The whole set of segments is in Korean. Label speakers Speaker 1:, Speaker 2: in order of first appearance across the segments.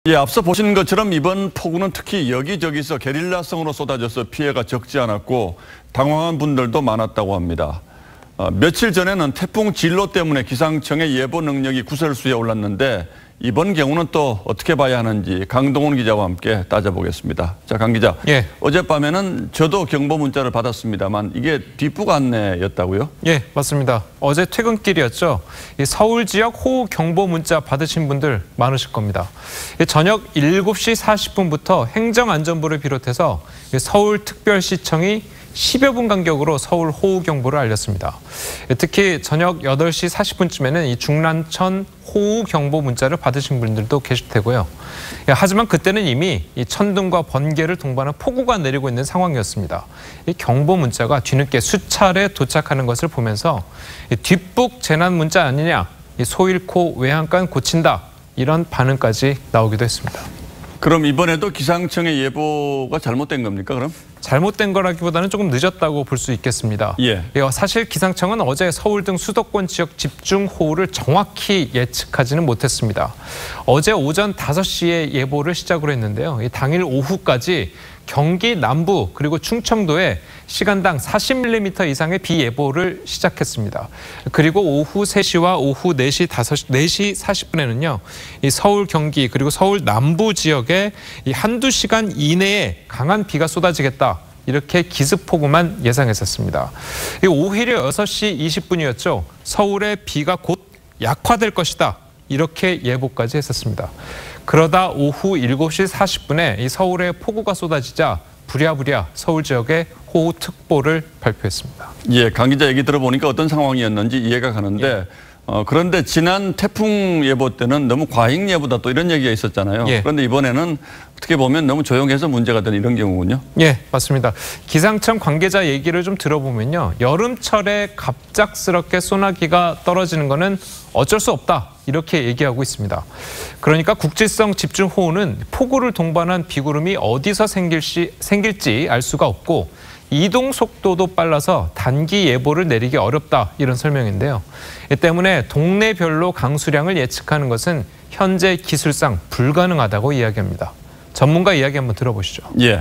Speaker 1: 예, 앞서 보신 것처럼 이번 폭우는 특히 여기저기서 게릴라성으로 쏟아져서 피해가 적지 않았고 당황한 분들도 많았다고 합니다. 며칠 전에는 태풍 진로 때문에 기상청의 예보 능력이 구설수에 올랐는데 이번 경우는 또 어떻게 봐야 하는지 강동원 기자와 함께 따져보겠습니다. 자, 강 기자.
Speaker 2: 예.
Speaker 1: 어젯밤에는 저도 경보 문자를 받았습니다만 이게 뒷북 안내였다고요?
Speaker 2: 예, 맞습니다. 어제 퇴근길이었죠. 서울 지역 호우 경보 문자 받으신 분들 많으실 겁니다. 저녁 7시 40분부터 행정안전부를 비롯해서 서울특별시청이 10여 분 간격으로 서울 호우 경보를 알렸습니다. 특히 저녁 8시 40분쯤에는 이 중랑천 호우 경보 문자를 받으신 분들도 계실 테고요. 하지만 그때는 이미 이 천둥과 번개를 동반한 폭우가 내리고 있는 상황이었습니다. 이 경보 문자가 뒤늦게 수차례 도착하는 것을 보면서 뒷북 재난 문자 아니냐, 소 잃고 외양간 고친다, 이런 반응까지 나오기도 했습니다.
Speaker 1: 그럼 이번에도 기상청의 예보가 잘못된 겁니까, 그럼?
Speaker 2: 잘못된 거라기보다는 조금 늦었다고 볼 수 있겠습니다.
Speaker 1: 예.
Speaker 2: 사실 기상청은 어제 서울 등 수도권 지역 집중호우를 정확히 예측하지는 못했습니다. 어제 오전 5시에 예보를 시작으로 했는데요. 당일 오후까지 경기 남부 그리고 충청도에 시간당 40mm 이상의 비 예보를 시작했습니다. 그리고 오후 3시와 오후 4시 40분에는요. 이 서울, 경기 그리고 서울 남부 지역에 이 한두 시간 이내에 강한 비가 쏟아지겠다, 이렇게 기습폭우만 예상했었습니다. 오히려 6시 20분이었죠. 서울에 비가 곧 약화될 것이다, 이렇게 예보까지 했었습니다. 그러다 오후 7시 40분에 이 서울에 폭우가 쏟아지자 부랴부랴 서울 지역에 호우특보를 발표했습니다.
Speaker 1: 예, 강 기자 얘기 들어보니까 어떤 상황이었는지 이해가 가는데 그런데 지난 태풍 예보 때는 너무 과잉 예보다 또 이런 얘기가 있었잖아요.
Speaker 2: 예.
Speaker 1: 그런데 이번에는 어떻게 보면 너무 조용해서 문제가 되는 이런 경우군요.
Speaker 2: 예, 맞습니다. 기상청 관계자 얘기를 좀 들어보면요. 여름철에 갑작스럽게 소나기가 떨어지는 거는 어쩔 수 없다, 이렇게 얘기하고 있습니다. 그러니까 국지성 집중호우는 폭우를 동반한 비구름이 어디서 생길지 알 수가 없고 이동 속도도 빨라서 단기 예보를 내리기 어렵다, 이런 설명인데요. 이 때문에 동네별로 강수량을 예측하는 것은 현재 기술상 불가능하다고 이야기합니다. 전문가 이야기 한번 들어보시죠.
Speaker 1: 예.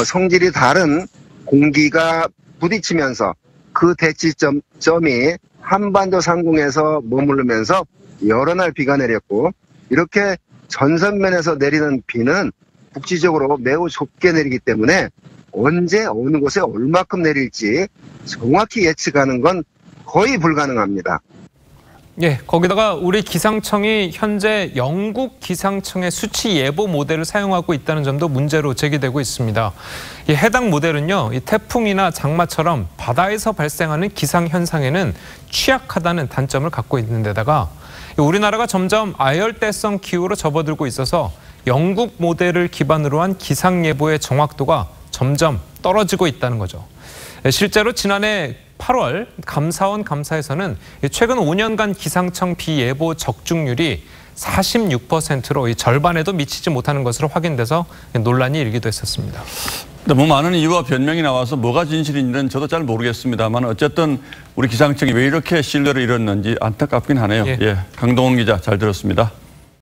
Speaker 3: 성질이 다른 공기가 부딪히면서 그 대치점이 한반도 상공에서 머무르면서 여러 날 비가 내렸고, 이렇게 전선면에서 내리는 비는 국지적으로 매우 좁게 내리기 때문에 언제 어느 곳에 얼마큼 내릴지 정확히 예측하는 건 거의 불가능합니다.
Speaker 2: 예, 거기다가 우리 기상청이 현재 영국 기상청의 수치 예보 모델을 사용하고 있다는 점도 문제로 제기되고 있습니다. 이 해당 모델은요, 이 태풍이나 장마처럼 바다에서 발생하는 기상 현상에는 취약하다는 단점을 갖고 있는 데다가 우리나라가 점점 아열대성 기후로 접어들고 있어서 영국 모델을 기반으로 한 기상 예보의 정확도가 점점 떨어지고 있다는 거죠. 실제로 지난해 8월 감사원 감사에서는 최근 5년간 기상청 비 예보 적중률이 46%로 절반에도 미치지 못하는 것으로 확인돼서 논란이 일기도 했었습니다.
Speaker 1: 너무 많은 이유와 변명이 나와서 뭐가 진실인지는 저도 잘 모르겠습니다만 어쨌든 우리 기상청이 왜 이렇게 신뢰를 잃었는지 안타깝긴 하네요. 예, 강동원 기자 잘 들었습니다.